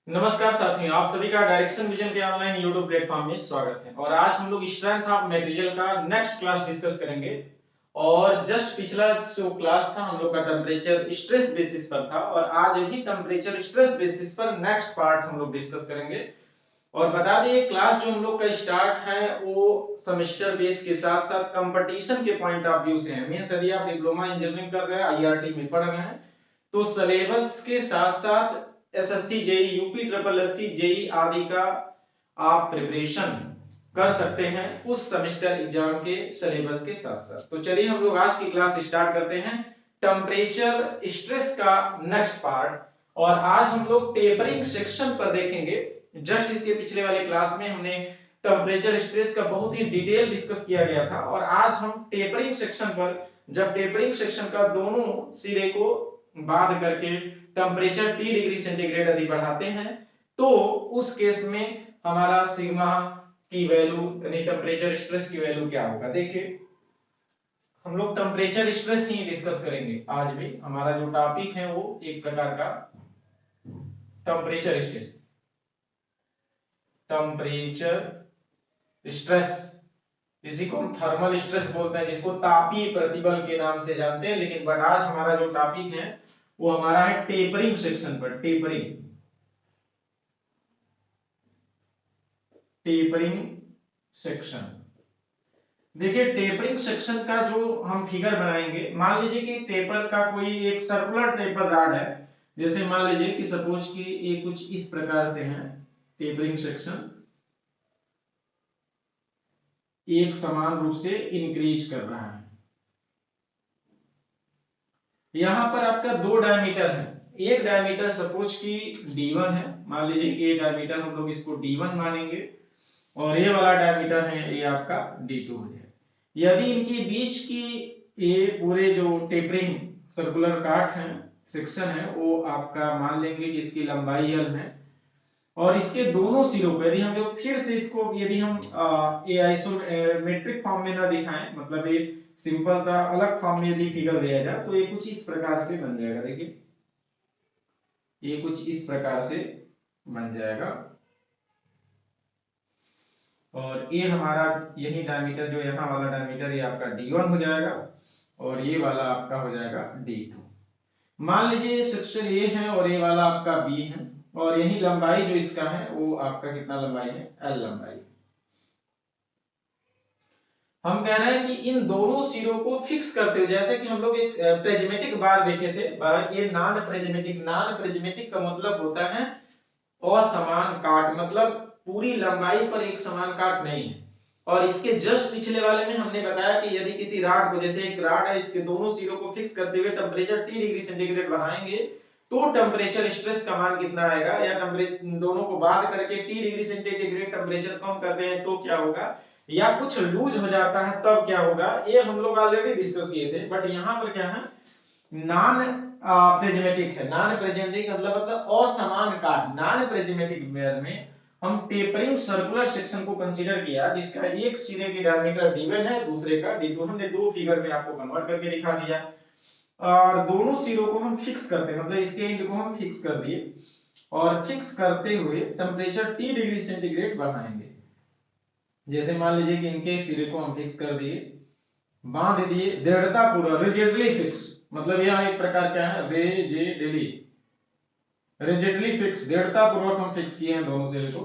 नमस्कार साथियों, आप सभी का डायरेक्शन विजन के ऑनलाइन यूट्यूब प्लेटफॉर्म में स्वागत है। और आज हम लोग स्ट्रेंथ ऑफ मटेरियल का नेक्स्ट क्लास डिस्कस करेंगे। और जस्ट पिछला जो क्लास था हम लोग का टेम्परेचर स्ट्रेस बेसिस पर था, और आज भी टेम्परेचर स्ट्रेस बेसिस पर नेक्स्ट पार्ट हम लोग डिस्कस करेंगे। और बता दें, ये क्लास जो हम लोग का स्टार्ट है वो सेमेस्टर बेस के साथ साथ कंपटीशन के पॉइंट ऑफ व्यू से है। मींस यदि आप डिप्लोमा इंजीनियरिंग कर रहे हैं, आईआरटी में पढ़ रहे हैं, तो सिलेबस के साथ साथ SSC JE, UP triple SC JE आदि का आप प्रिपरेशन कर सकते हैं उस सेमेस्टर एग्जाम के सिलेबस के साथ साथ। तो चलिए हम लोग आज की क्लास स्टार्ट करते हैं टेम्परेचर स्ट्रेस का नेक्स्ट पार्ट। और आज हम लोग टेपरिंग सेक्शन पर देखेंगे। जस्ट इसके पिछले वाले क्लास में हमने टेम्परेचर स्ट्रेस का बहुत ही डिटेल डिस्कस किया गया था, और आज हम टेपरिंग सेक्शन पर, जब टेपरिंग सेक्शन का दोनों सिरे को बांध करके टेम्परेचर T डिग्री सेंटीग्रेड यदि बढ़ाते हैं, तो उस केस में हमारा सिग्मा की वैल्यू यानी टेम्परेचर स्ट्रेस की वैल्यू क्या होगा। देखिए, हम लोग टेम्परेचर स्ट्रेस ही डिस्कस करेंगे आज भी। हमारा जो टॉपिक है वो एक प्रकार का टेम्परेचर स्ट्रेस, टेम्परेचर स्ट्रेस, इसी को हम थर्मल स्ट्रेस बोलते हैं, जिसको तापीय प्रतिबल के नाम से जानते हैं। लेकिन बट आज हमारा जो टॉपिक है वो हमारा है टेपरिंग सेक्शन पर। Tapering section. देखिए, टेपरिंग सेक्शन का जो हम फिगर बनाएंगे, मान लीजिए कि टेपर का कोई एक सर्कुलर टेपर रॉड है। जैसे मान लीजिए कि सपोज कि ये कुछ इस प्रकार से है। टेपरिंग सेक्शन एक समान रूप से इंक्रीज कर रहा है। यहां पर आपका दो डायमीटर है। एक डायमीटर सपोज कि D1 है, मान लीजिए कि ये डायमीटर हम लोग इसको D1 मानेंगे, और ये वाला डायमीटर है ये आपका D2 हो जाए। यदि इनके बीच की ये पूरे जो टेपरिंग सर्कुलर काट है, सेक्शन है, वो आपका मान लेंगे कि इसकी लंबाई L है। और इसके दोनों सिरों पे यदि हम जो फिर से इसको यदि हम ये आइसोमेट्रिक फॉर्म में ना दिखाएं, मतलब ये सिंपल सा अलग फॉर्म में यदि फिगर दिया जाए, तो ये कुछ इस प्रकार से बन जाएगा। देखिए, ये कुछ इस प्रकार से बन जाएगा। और ये हमारा यही डायमीटर, जो यहाँ वाला डायमीटर, ये आपका D1 हो जाएगा, और ये वाला आपका हो जाएगा D2। मान लीजिए ये सेक्शन ए है और ये वाला आपका बी है, और यही लंबाई जो इसका है वो आपका कितना लंबाई है, L लंबाई। हम कह रहे हैं कि इन दोनों सिरों को फिक्स करते हुए, जैसे कि हम लोग एक प्रिज्मेटिक बार देखे थे, बार ये नॉन प्रिज्मेटिक। नॉन प्रिज्मेटिक का मतलब होता है असमान काट, मतलब पूरी लंबाई पर एक समान काट नहीं है। और इसके जस्ट पिछले वाले में हमने बताया कि यदि किसी रॉड को, जैसे एक रॉड है, इसके दोनों सिरों को फिक्स करते हुए टेम्परेचर T डिग्री सेंटीग्रेड बढ़ाएंगे, तो टेम्परेचर स्ट्रेस का मान कितना आएगा, या टेम्परेचर दोनों को बांध करके T डिग्री सेंटीग्रेड टेम्परेचर कम करते हैं तो क्या होगा, या कुछ लूज हो जाता है तब क्या होगा, ये हम लोग ऑलरेडी डिस्कस किए थे। बट यहाँ पर क्या है, नॉन प्रिज्मेटिक है। नॉन प्रिज्मेटिक मतलब असमान काट। नॉन प्रिज्मेटिक वेयर में हम टेपरिंग सर्कुलर सेक्शन को कंसीडर किया, जिसका एक सिरे की डायमीटर D1 है, दूसरे का D2। हमने दो फिगर में आपको कन्वर्ट करके दिखा दिया। और दोनों सिरों को हम फिक्स करते हैं, मतलब इसके एंड को हम फिक्स कर दिए, और फिक्स करते हुए टेम्परेचर T डिग्री सेंटीग्रेड बढ़ाएंगे। जैसे मान लीजिए कि इनके सिरे को हम फिक्स कर दिए, बांध दिए दृढ़ता पूर्वक, रिजिडली फिक्स। मतलब यह एक प्रकार क्या है, रिजिडली फिक्स, दृढ़ता पूर्वक हम फिक्स किए हैं दोनों सिरे को,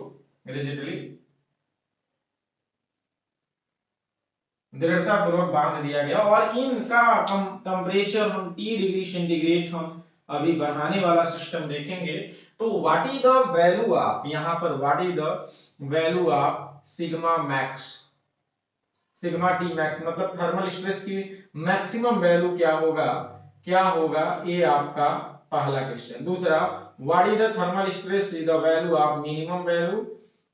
रिजिडली दृढ़ता पूर्वक बांध दिया गया। और इनका टेम्परेचर हम T डिग्री सेंटीग्रेड हम अभी बढ़ाने वाला सिस्टम देखेंगे। तो what is the value of, यहां पर what is the value of sigma max, sigma T max, मतलब थर्मल स्ट्रेस की मैक्सिमम वैल्यू क्या होगा, क्या होगा, ये आपका पहला क्वेश्चन। दूसरा, what is the thermal stress is the value of minimum value,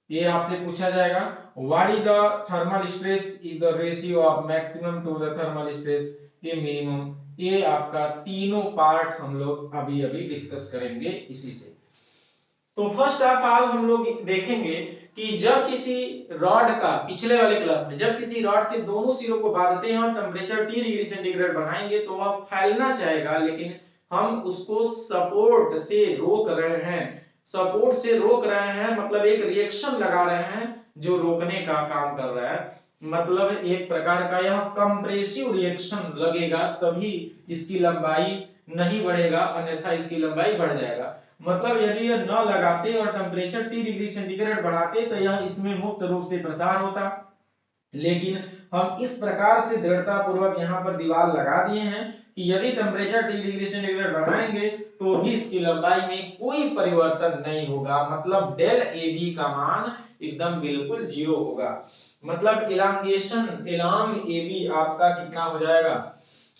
ये आपसे पूछा जाएगा। What is the thermal stress is the ratio of maximum to the thermal stress, ये मिनिमम। ये आपका तीनों पार्ट हम लोग अभी अभी डिस्कस करेंगे इसी से। तो फर्स्ट ऑफ ऑल हम लोग देखेंगे कि जब किसी रॉड का, पिछले वाले क्लास में, जब किसी रॉड के दोनों सिरों को बांधते हैं और टेम्परेचर T डिग्री सेंटीग्रेड बढ़ाएंगे, तो वह फैलना चाहेगा, लेकिन हम उसको सपोर्ट से रोक रहे हैं। सपोर्ट से रोक रहे हैं, मतलब एक रिएक्शन लगा रहे हैं जो रोकने का काम कर रहा है, मतलब एक प्रकार का यह कंप्रेसिव रिएक्शन लगेगा, तभी इसकी लंबाई नहीं बढ़ेगा, अन्यथा इसकी लंबाई बढ़ जाएगा। मतलब यदि यह न लगाते और टेम्परेचर T डिग्री सेंटीग्रेड बढ़ाते तो यह इसमें मुक्त रूप से प्रसार होता, लेकिन हम इस प्रकार से दृढ़ता पूर्वक यहाँ पर दीवार लगा दिए हैं कि यदि टेम्परेचर T डिग्री सेंटीग्रेड बढ़ाएंगे तो भी इसकी लंबाई में कोई परिवर्तन नहीं होगा, मतलब डेल ए बी का मान एकदम बिल्कुल जीरो होगा। मतलब इलांगेशन एलॉन्ग ए बी आपका कितना हो जाएगा,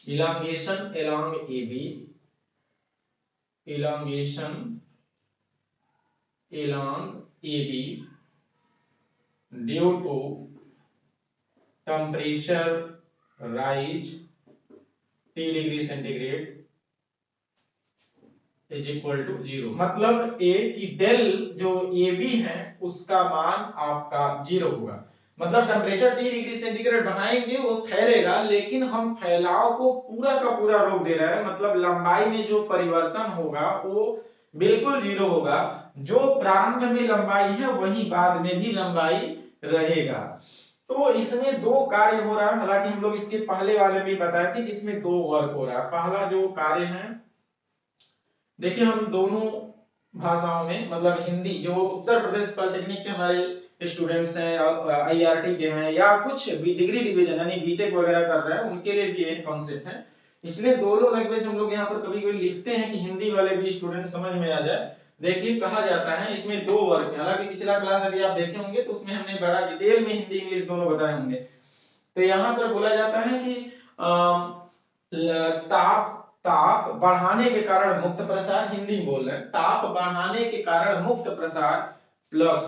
elongation along A B, elongation along A B due to temperature rise T degree centigrade is equal to zero. मतलब ए की डेल जो ए बी है उसका मान आपका जीरो होगा। मतलब टेम्परेचर T डिग्री सेंटीग्रेड बढ़ाएंगे वो फैलेगा, लेकिन हम फैलाव को पूरा का पूरा रोक दे रहे हैं, मतलब लंबाई में जो परिवर्तन होगा वो बिल्कुल जीरो होगा। जो प्रारंभ में लंबाई है वही बाद में भी लंबाई रहेगा। तो इसमें दो कार्य हो रहा है, हालांकि हम लोग इसके पहले वाले में बताए थे कि इसमें दो वर्क हो रहा है। पहला जो कार्य है, देखिए हम दोनों भाषाओं में, मतलब हिंदी जो उत्तर प्रदेश पॉलिटेक्निक के हमारे स्टूडेंट्स हैं, आईआरटी के हैं, या कुछ भी डिग्री डिवीजन यानी बीटेक वगैरह कर रहे हैं, उनके लिए भी ये कॉन्सेप्ट है। इसलिए दोनों लैंग्वेज हम लोग यहाँ पर कभी कभी लिखते हैं कि हिंदी वाले भी स्टूडेंट समझ में आ जाए। देखिए कहा जाता है इसमें दो वर्ग है, हालांकि पिछला क्लास अभी आप देखे होंगे तो उसमें हमने बड़ा डिटेल में हिंदी इंग्लिश दोनों बताए होंगे। तो यहाँ पर बोला जाता है कि ताप ताप बढ़ाने के कारण मुक्त प्रसार, हिंदी में बोल रहे हैं, ताप बढ़ाने के कारण मुक्त प्रसार प्लस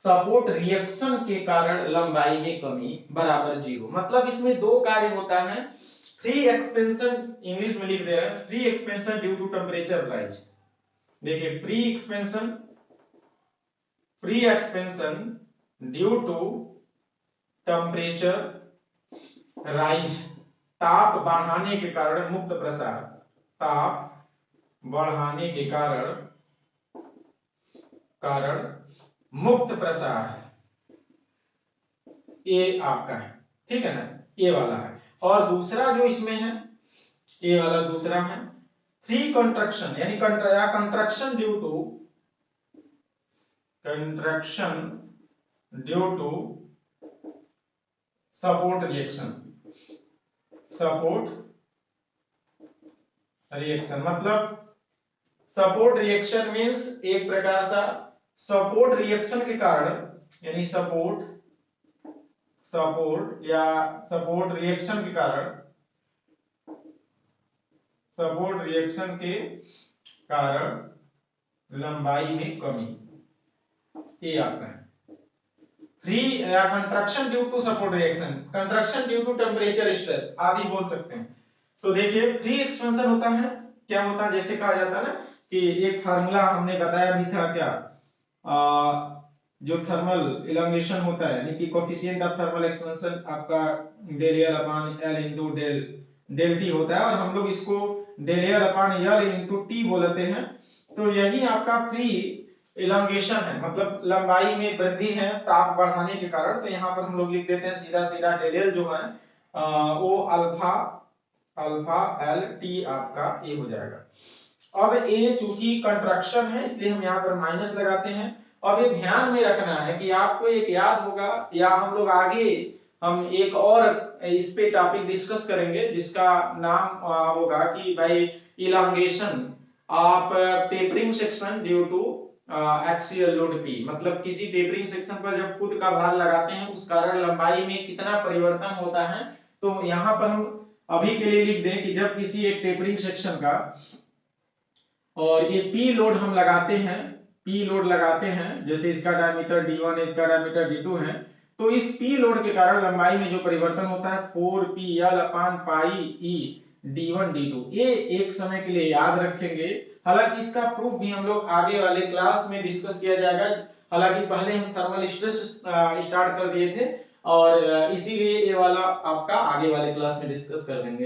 सपोर्ट रिएक्शन के कारण लंबाई में कमी बराबर जीरो। मतलब इसमें दो कार्य होता है, फ्री एक्सपेंशन इंग्लिश में लिख दे रहे हैं, free expansion due to temperature rise. देखिए free expansion due to temperature rise, ताप बढ़ाने के कारण मुक्त प्रसार, ताप बढ़ाने के कारण मुक्त प्रसार, ये आपका है, ठीक है ना, ये वाला है। और दूसरा जो इसमें है, ये वाला दूसरा है फ्री कंट्रक्शन, यानी contraction due to support reaction. मतलब सपोर्ट रिएक्शन मींस एक प्रकार सा सपोर्ट रिएक्शन के कारण, यानी सपोर्ट रिएक्शन के कारण लंबाई में कमी, ये आपका है। फ्री या contraction due to support reaction, contraction due to temperature stress आदि बोल सकते हैं। तो देखिए फ्री एक्सपेंशन होता है, क्या होता है, जैसे कहा जाता है ना कि एक फार्मूला हमने बताया भी था, क्या जो थर्मल इलांगेशन होता है, यानी कि कोएफिशिएंट ऑफ थर्मल एक्सपेंशन आपका del L upon L into del T होता है, और हम लोग इसको del L upon L into T बोलते हैं। तो यही आपका फ्री इलांगेशन है, मतलब लंबाई में वृद्धि है ताप बढ़ाने के कारण। तो यहाँ पर हम लोग लिख देते हैं सीधा सीधा डेल एल जो है वो अल्फा एल टी आपका ये हो जाएगा। अब ए चूंकि कंट्रक्शन है इसलिए हम यहाँ पर माइनस लगाते हैं। अब ये ध्यान में रखना है कि आपको एक याद होगा, या हम लोग आगे हम एक और इस पे टॉपिक डिस्कस करेंगे जिसका नाम होगा कि भाई elongation of tapering section due to axial load P. मतलब किसी टेपरिंग सेक्शन पर जब खुद का भार लगाते हैं उस कारण लंबाई में कितना परिवर्तन होता है। तो यहाँ पर हम अभी के लिए लिख दें कि जब किसी एक टेपरिंग सेक्शन का और ये पी लोड हम लगाते हैं, जैसे इसका डायमीटर d1 है, इसका डायमीटर d2 है, तो इस पी लोड के कारण लंबाई में जो परिवर्तन होता है 4pl अपान पाई e d1 d2, ये एक समय के लिए याद रखेंगे। हालांकि इसका प्रूफ भी हम लोग आगे वाले क्लास में डिस्कस किया जाएगा, हालांकि पहले हम थर्मल स्ट्रेस स्टार्ट कर दिए थे और इसीलिए ये वाला आपका आगे वाले क्लास में डिस्कस कर देंगे।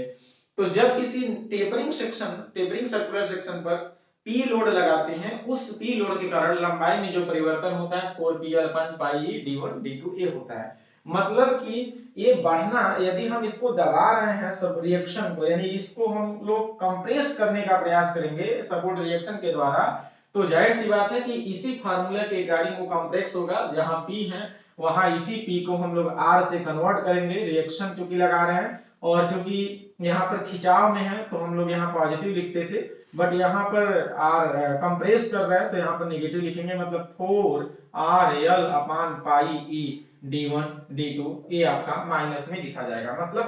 तो जब किसी टेपरिंग सर्कुलर सेक्शन पर पी लोड लगाते हैं, उस पी लोड के कारण लंबाई में जो परिवर्तन होता है 4pl/पाई d1 d2 ये होता है। मतलब कि ये बढ़ना, यदि हम इसको दबा रहे हैं सब रिएक्शन को, यानी इसको हम लोग कंप्रेस करने का प्रयास करेंगे सपोर्ट रिएक्शन के द्वारा, तो जाहिर सी बात है कि इसी फार्मूला के रिगार्डिंग वो कंप्रेस होगा। जहां पी है वहां इसी पी को हम लोग आर से कन्वर्ट करेंगे, रिएक्शन चूंकि लगा रहे हैं, और चूंकि यहाँ पर खिंचाव में है तो हम लोग यहाँ पॉजिटिव लिखते थे, बट यहाँ पर आर कंप्रेस कर रहा है तो यहाँ पर नेगेटिव लिखेंगे। मतलब 4RL/पाई d1 d2 ये आपका माइनस में लिखा जाएगा। मतलब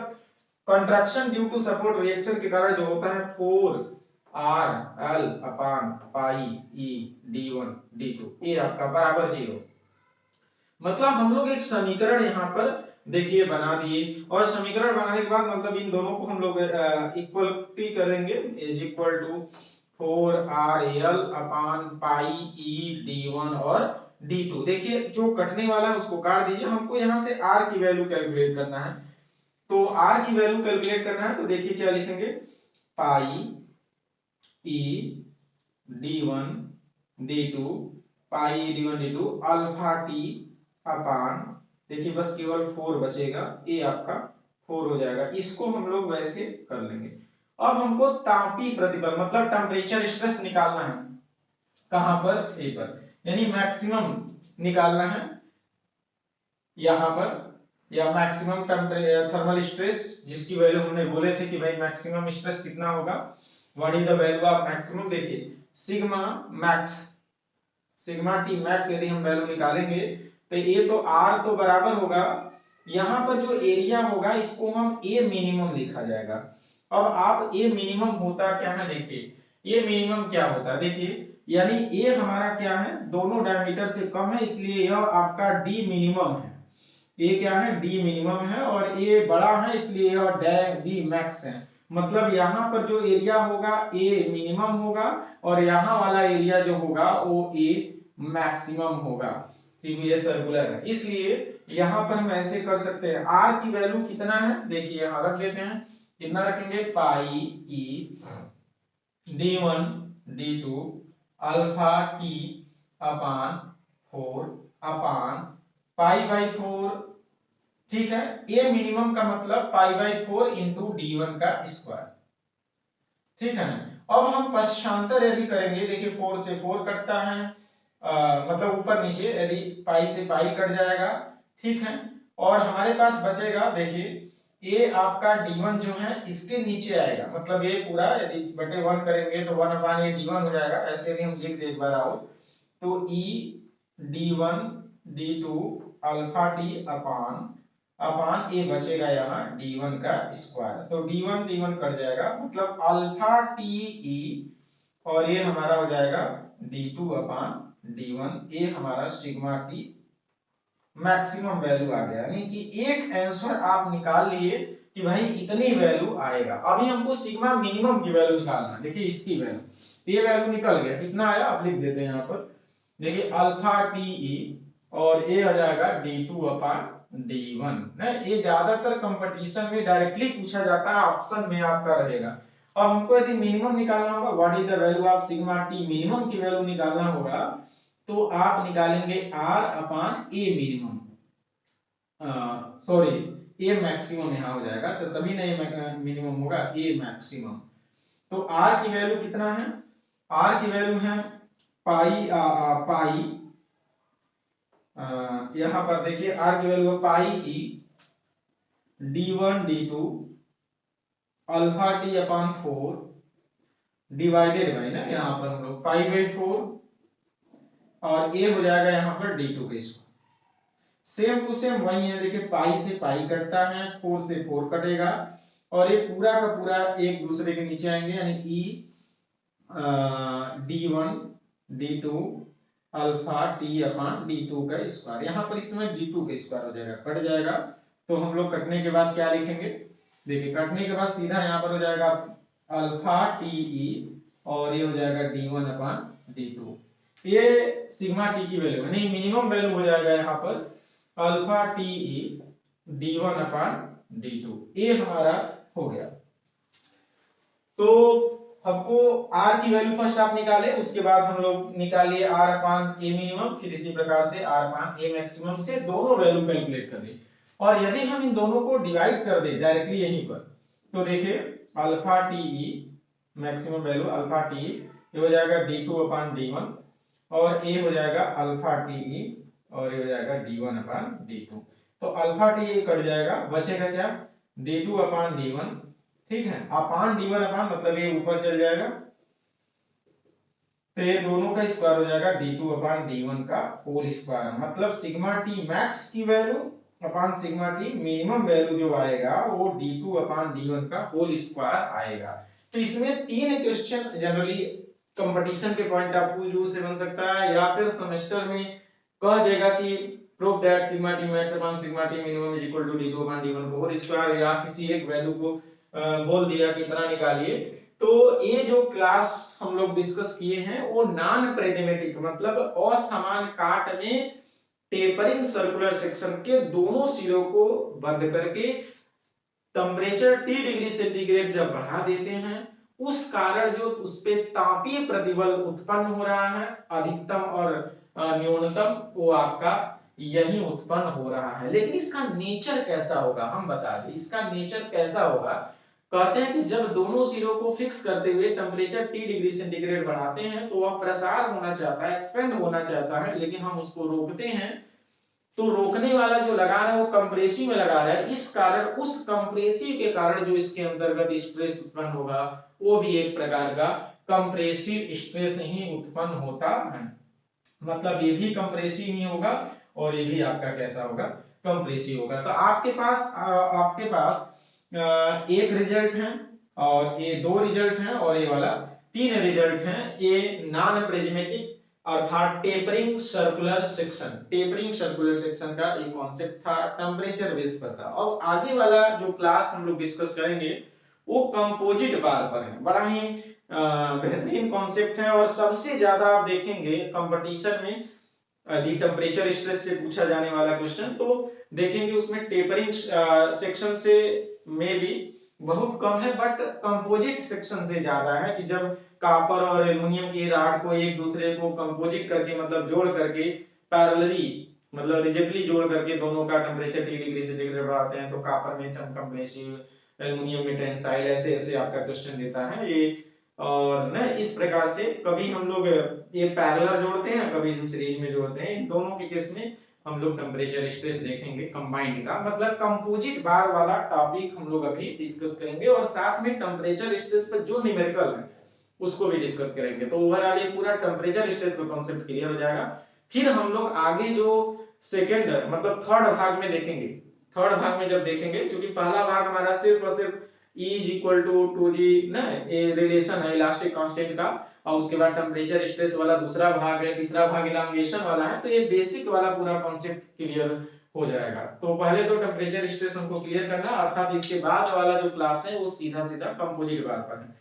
contraction due to support reaction के कारण जो होता है 4RL/पाई d1 d2 ये आपका बराबर 0। मतलब हम लोग एक समीकरण यहाँ पर देखिए बना दिए, और समीकरण बनाने के बाद मतलब इन दोनों को हम लोग इक्वलिटी करेंगे, इज इक्वल टू 4RL/पाई d1 और d2। देखिए जो कटने वाला है उसको काट दीजिए, हमको यहाँ से r की वैल्यू कैलकुलेट करना है। तो r की वैल्यू कैलकुलेट करना है तो देखिए क्या लिखेंगे, पाई d1 d2 पाई d1 d2 अल्फा t अपान, देखिए बस केवल 4 बचेगा, ये आपका 4 हो जाएगा। इसको हम लोग वैसे कर लेंगे। अब हमको तापी प्रतिबल मतलब टेम्परेचर स्ट्रेस निकालना है, कहां पर, ए पर, यानी मैक्सिमम निकालना है यहां पर, या मैक्सिमम थर्मल स्ट्रेस जिसकी वैल्यू हमने बोले थे कि भाई मैक्सिमम स्ट्रेस कितना होगा, what is the value of maximum. देखिए sigma max, sigma T max यदि हम वैल्यू निकालेंगे तो ये तो r तो बराबर होगा, यहां पर जो एरिया होगा इसको हम ए मिनिमम लिखा जाएगा। अब आप ए मिनिमम होता क्या है, देखिए ये मिनिमम क्या होता है, देखिए यानी ए हमारा क्या है, दोनों डायमीटर से कम है, इसलिए यह आपका डी मिनिमम है। ए क्या है, डी मिनिमम है, और ए बड़ा है इसलिए यह डी मैक्स है। मतलब यहाँ पर जो एरिया होगा ए मिनिमम होगा, और यहाँ वाला एरिया जो होगा वो ए मैक्सिमम होगा, क्योंकि ये सर्कुलर है। इसलिए यहाँ पर हम ऐसे कर सकते हैं, आर की वैल्यू कितना है, देखिए यहाँ रख देते हैं, कितना रखेंगे, पाई ई d1 d2 अल्फा टी अपान 4 अपान पाई/4। ठीक है, ए मिनिमम का मतलब पाई/4 इंटू d1 का स्क्वायर। ठीक है ना। अब हम पश्चांतर यदि करेंगे, देखिए 4 से 4 कटता है, मतलब ऊपर नीचे, यदि पाई से पाई कट जाएगा, ठीक है, और हमारे पास बचेगा, देखिए ये आपका d1 जो है इसके नीचे आएगा, मतलब ये पूरा यदि बटे 1 करेंगे तो 1 ये d1 हो जाएगा। ऐसे यदि हम लिख दे एक बार आओ, तो e d1 d2 alpha T अपान अपान ए बचेगा यहाँ d1 का स्क्वायर, तो d1 d1 कट जाएगा, मतलब अल्फा टी ई, और ये हमारा हो जाएगा d2 अपान d1, ये हमारा सिग्मा टी मैक्सिमम वैल्यू आ गया। यानी कि एक आंसर आप निकाल लिए कि भाई इतनी वैल्यू आएगा। अभी हमको सिग्मा मिनिमम की वैल्यू निकालना है, देखिए इसकी वैल्यू, ये वैल्यू निकल गया, कितना आया आप लिख देते हैं यहाँ पर, देखिए अल्फा टी ई, और ये आ जाएगा d2 अपान d1 ना। ये ज्यादातर कंपटीशन में डायरेक्टली पूछा जाता है, ऑप्शन में आपका रहेगा। अब हमको यदि मिनिमम निकालना होगा, what is the value of sigma T, minimum की वैल्यू निकालना होगा, तो आप निकालेंगे r अपान ए मिनिमम, सॉरी ए मैक्सिमम यहाँ हो जाएगा, तो तभी ना ये मिनिमम होगा, ए मैक्सिमम। तो r की वैल्यू कितना है, r की वैल्यू है पाई यहाँ पर देखिए r की वैल्यू है पाई ई d1 d2 alpha T upon 4 divided by ना, यहाँ पर हम लोग पाई/4, और a हो जाएगा यहाँ पर d2 के स्क्वायर। सेम टू सेम वही है, देखिए पाई से पाई कटता है, 4 से 4 कटेगा, और ये पूरा का पूरा एक दूसरे के नीचे आएंगे, यानी e d1 d2 alpha T अपान d2 का स्क्वायर। यहाँ पर इसमें d2 का स्क्वायर हो जाएगा, कट जाएगा, तो हम लोग कटने के बाद क्या लिखेंगे, देखिए कटने के बाद सीधा यहाँ पर हो जाएगा अल्फा टी ई, और ये हो जाएगा d1 अपान d2। ये सिग्मा टी की वैल्यू है, नहीं मिनिमम वैल्यू हो जाएगा यहाँ पर अल्फा टी ई d1 अपान d2, ये हमारा हो गया। तो हमको r की वैल्यू फर्स्ट आप निकाले, उसके बाद हम लोग निकालिए r अपान a मिनिमम, फिर इसी प्रकार से r अपान a मैक्सिमम से दोनों वैल्यू कैलकुलेट कर दें। और यदि हम इन दोनों को डिवाइड कर दें डायरेक्टली यहीं पर, तो देखिए alpha T maximum value alpha T ये हो जाएगा d2 अपान d1 और a हो जाएगा अल्फा टी और ये हो जाएगा d1 अपान d2। तो अल्फा टी कट जाएगा, बचेगा क्या d2 अपान d1, ठीक है, अपान d1 अपान मतलब ये ऊपर चल जाएगा, तो ये दोनों का स्क्वायर हो जाएगा d2 अपान d1 का होल स्क्वायर, मतलब सिग्मा टी मैक्स की वैल्यू अपान सिग्मा टी मिनिमम वैल्यू जो आएगा वो d2 अपान d1 का होल स्क्वायर आएगा। तो इसमें तीन क्वेश्चन जनरली कंपटीशन के पॉइंट ऑफ व्यू से बन सकता है, या फिर सेमेस्टर में कह देगा कि prove that sigma T max upon sigma T minimum is equal to d2 upon d1 whole square, या किसी एक वैल्यू को बोल दिया कि इतना निकालिए। तो ये जो क्लास हम लोग डिस्कस किए हैं वो नॉन प्रिज्मेटिक मतलब असमान काट में टेपरिंग सर्कुलर सेक्शन के दोनों सिरों को बंद करके टेम्परेचर T डिग्री सेंटीग्रेड जब बढ़ा देते हैं उस कारण जो उस पे तापीय प्रतिबल उत्पन्न हो रहा है अधिकतम और न्यूनतम, वो आपका यही उत्पन्न हो रहा है। लेकिन इसका नेचर कैसा होगा हम बता दें, इसका नेचर कैसा होगा। कहते हैं कि जब दोनों सिरों को फिक्स करते हुए टेम्परेचर T डिग्री सेंटीग्रेड बढ़ाते हैं तो वह प्रसार होना चाहता है, एक्सपेंड होना चाहता है, लेकिन हम उसको रोकते हैं। तो रोकने वाला जो लगा रहा है वो कंप्रेसिव में लगा रहा है, इस कारण उस कंप्रेसिव के कारण जो इसके अंतर्गत स्ट्रेस उत्पन्न होगा वो भी एक प्रकार का कंप्रेसिव स्ट्रेस ही उत्पन्न होता है। मतलब ये भी कंप्रेसिव ही होगा और ये भी आपका कैसा होगा कंप्रेसिव होगा। तो आपके पास एक रिजल्ट है और ये दो रिजल्ट हैं और ये वाला तीन रिजल्ट हैं। ये नॉन प्रिज्मेटिक अर्थात टेपरिंग सर्कुलर सेक्शन का एक कॉन्सेप्ट था, टेम्परेचर बेस पर था। और आगे वाला जो क्लास हम लोग डिस्कस करेंगे वो कंपोजिट बार पर है, बड़ा ही बेहतरीन कॉन्सेप्ट है और सबसे ज्यादा आप देखेंगे कंपटीशन में यदि टेम्परेचर स्ट्रेस से पूछा जाने वाला क्वेश्चन तो देखेंगे उसमें टेपरिंग सेक्शन से में भी बहुत कम है, बट कंपोजिट सेक्शन से ज्यादा है कि जब कॉपर और एल्युमिनियम की रॉड को एक दूसरे को कंपोजिट करके मतलब जोड़ करके पैरेलली मतलब रिजिडली जोड़ करके दोनों का टेम्परेचर T डिग्री सेंटीग्रेड बढ़ाते हैं तो कॉपर में कंप्रेसिव, एल्युमिनियम में टेंसाइल, ऐसे ऐसे आपका क्वेश्चन देता है ये। और न इस प्रकार से कभी हम लोग ये पैरेलल जोड़ते हैं कभी इसमें सीरीज में जोड़ते हैं, इन दोनों के केस में हम लोग टेम्परेचर स्ट्रेस देखेंगे कंबाइंड का, मतलब कंपोजिट बार वाला टॉपिक हम लोग अभी डिस्कस करेंगे और साथ में टेम्परेचर स्ट्रेस पर जो न्यूमेरिकल है उसको भी डिस्कस करेंगे। तो ओवरऑल ये पूरा टेम्परेचर स्ट्रेस का कांसेप्ट क्लियर हो जाएगा। फिर हम लोग आगे जो सेकंड मतलब थर्ड भाग में देखेंगे, थर्ड भाग में जब देखेंगे क्योंकि पहला भाग हमारा सिर्फ और सिर्फ E is equal to 2G ना ये रिलेशन है इलास्टिक कांस्टेंट का, और उसके बाद टेम्परेचर स्ट्रेस वाला दूसरा भाग है, तीसरा भाग इलांगेशन वाला है। तो ये बेसिक वाला पूरा कांसेप्ट क्लियर हो जाएगा। तो पहले तो टेम्परेचर स्ट्रेस हमको क्लियर करना, अर्थात इसके बाद वाला जो क्लास है वो सीधा सीधा कंपोजिट बार पर है।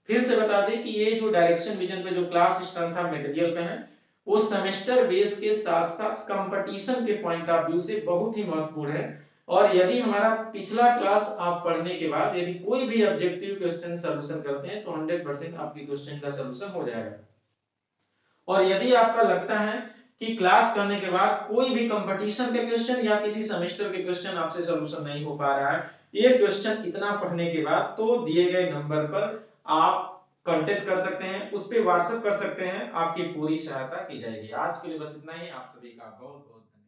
फिर से बता दें कि ये जो डायरेक्शन विजन पे जो क्लास स्ट्रेंथ था मटेरियल पे है वो सेमेस्टर बेस के साथ साथ कंपटीशन के पॉइंट ऑफ व्यू से बहुत ही महत्वपूर्ण है। और यदि हमारा पिछला क्लास आप पढ़ने के बाद यदि कोई भी ऑब्जेक्टिव क्वेश्चन सॉल्यूशन करते हैं तो 100% आपकी क्वेश्चन का सॉल्यूशन हो जाएगा। और यदि आपका लगता है कि क्लास करने के बाद कोई भी कंपटीशन के क्वेश्चन या किसी सेमेस्टर के क्वेश्चन आपसे सॉल्यूशन नहीं हो पा रहा है, ये क्वेश्चन इतना पढ़ने के बाद, तो दिए गए नंबर पर आप कांटेक्ट कर सकते हैं, उस पे व्हाट्सएप कर सकते हैं, आपकी पूरी सहायता की जाएगी। आज के लिए बस इतना ही। आप सभी का बहुत बहुत धन्यवाद।